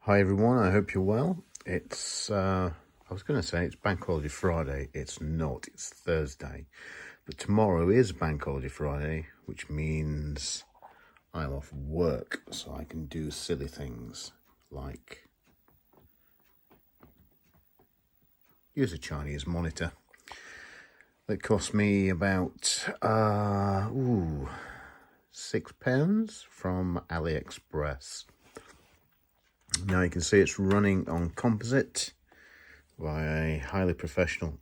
Hi everyone, I hope you're well. I was going to say it's Bank Holiday Friday. It's not, it's Thursday. But tomorrow is Bank Holiday Friday, which means I'm off work, so I can do silly things like use a Chinese monitor that cost me about £6 from AliExpress. Now you can see it's running on composite by a highly professional.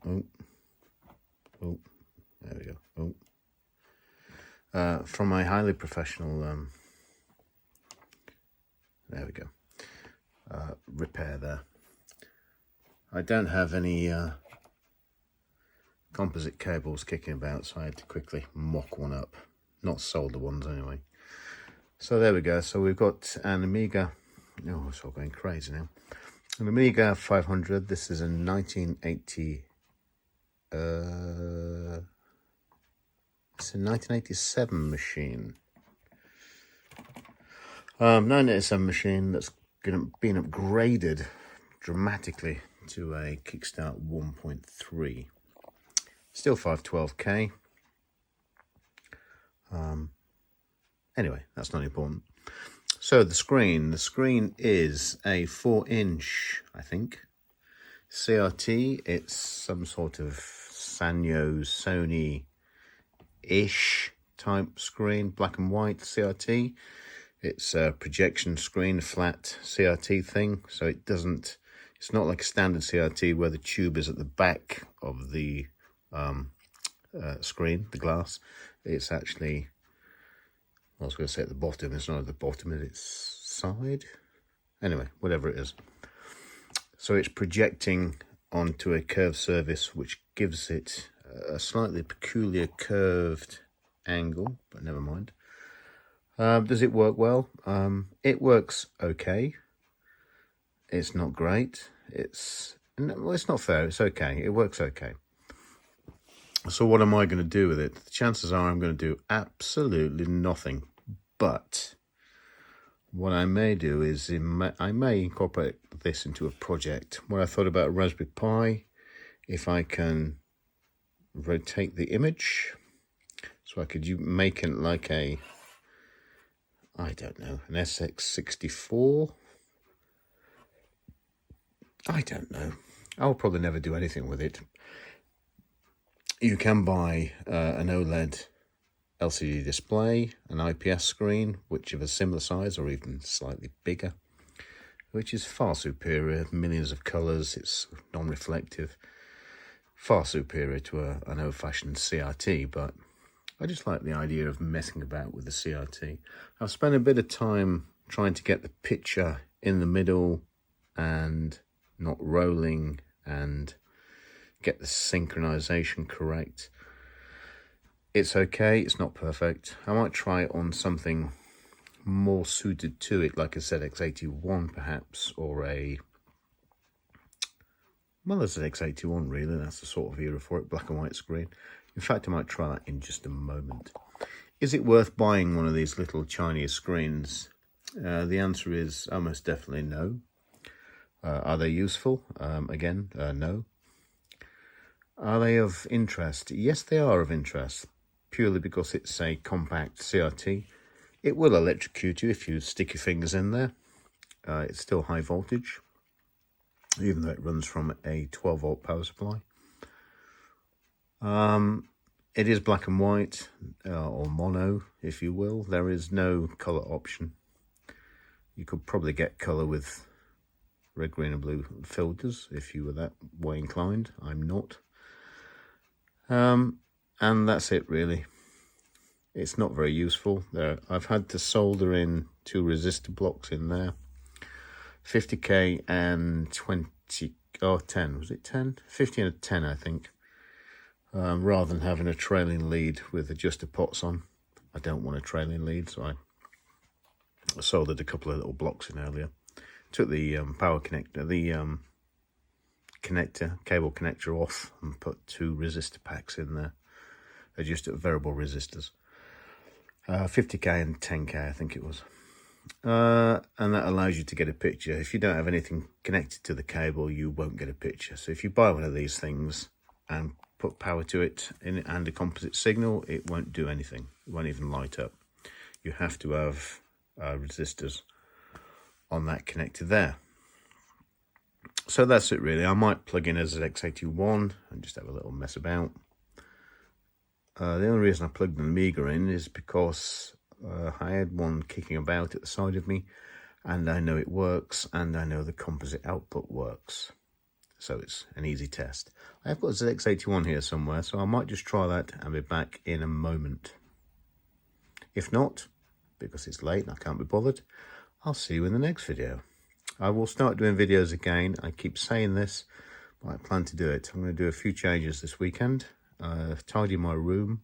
There we go. From a highly professional. There we go. Repair there. I don't have any composite cables kicking about, so I had to quickly mock one up. Not solder ones anyway. So there we go. So we've got an Amiga. Oh, it's all going crazy now. An Amiga 500. This is a 1980. It's a 1987 machine. 1987 machine that's been upgraded dramatically to a Kickstart 1.3. Still 512K. Anyway, that's not important. So the screen is a 4-inch, I think, CRT. It's some sort of Sanyo Sony-ish type screen, black and white CRT. It's a projection screen, a flat CRT thing. So it's not like a standard CRT where the tube is at the back of the screen, the glass. It's actually, I was going to say at the bottom. It's not at the bottom, it's its side. Anyway, whatever it is. So it's projecting onto a curved surface, which gives it a slightly peculiar curved angle, but never mind. Does it work well? It works okay. It's not great. It's not fair. It's okay. It works okay. So what am I going to do with it? The chances are I'm going to do absolutely nothing. But what I may do is I may incorporate this into a project. What I thought about a Raspberry Pi, if I can rotate the image, so I could make it like a, I don't know, an SX64. I don't know. I'll probably never do anything with it. You can buy an OLED LCD display, an IPS screen, which of a similar size or even slightly bigger, which is far superior. Millions of colours, it's non-reflective. Far superior to an old-fashioned CRT, but I just like the idea of messing about with the CRT. I've spent a bit of time trying to get the picture in the middle and not rolling and get the synchronization correct. It's okay, it's not perfect. I might try it on something more suited to it, like a ZX81 perhaps, or a ZX81 really, that's the sort of era for it, black and white screen. In fact, I might try that in just a moment. Is it worth buying one of these little Chinese screens? The answer is almost definitely no. Are they useful? Again, no. Are they of interest? Yes, they are of interest, purely because it's a compact CRT. It will electrocute you if you stick your fingers in there. It's still high voltage, even though it runs from a 12-volt power supply. It is black and white, or mono, if you will. There is no colour option. You could probably get colour with red, green and blue filters if you were that way inclined. I'm not. And that's it really. It's not very useful. I've had to solder in 2 resistor blocks in there. 50K and 10. Was it 10? 50 and a 10, I think. Rather than having a trailing lead with adjuster pots on. I don't want a trailing lead, so I soldered a couple of little blocks in earlier. Took the power connector, the cable connector off and put 2 resistor packs in there, just variable resistors, 50K and 10K I think it was. And that allows you to get a picture. If you don't have anything connected to the cable, you won't get a picture. So if you buy one of these things and put power to it and a composite signal, it won't do anything. It won't even light up. You have to have resistors on that connector there. So that's it really. I might plug in a ZX81 and just have a little mess about. The only reason I plugged an Amiga in is because I had one kicking about at the side of me, and I know it works, and I know the composite output works. So it's an easy test. I have got a ZX81 here somewhere, so I might just try that and be back in a moment. If not, because it's late and I can't be bothered, I'll see you in the next video. I will start doing videos again. I keep saying this, but I plan to do it. I'm going to do a few changes this weekend. Tidy my room.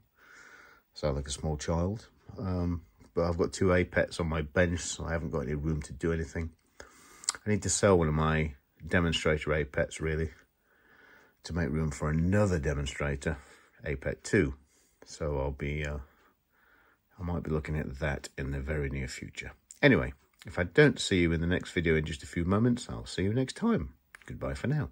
Sound like a small child. But I've got 2 Apets on my bench, so I haven't got any room to do anything. I need to sell one of my demonstrator Apets, really, to make room for another demonstrator, Apet 2. So I might be looking at that in the very near future. Anyway, if I don't see you in the next video in just a few moments, I'll see you next time. Goodbye for now.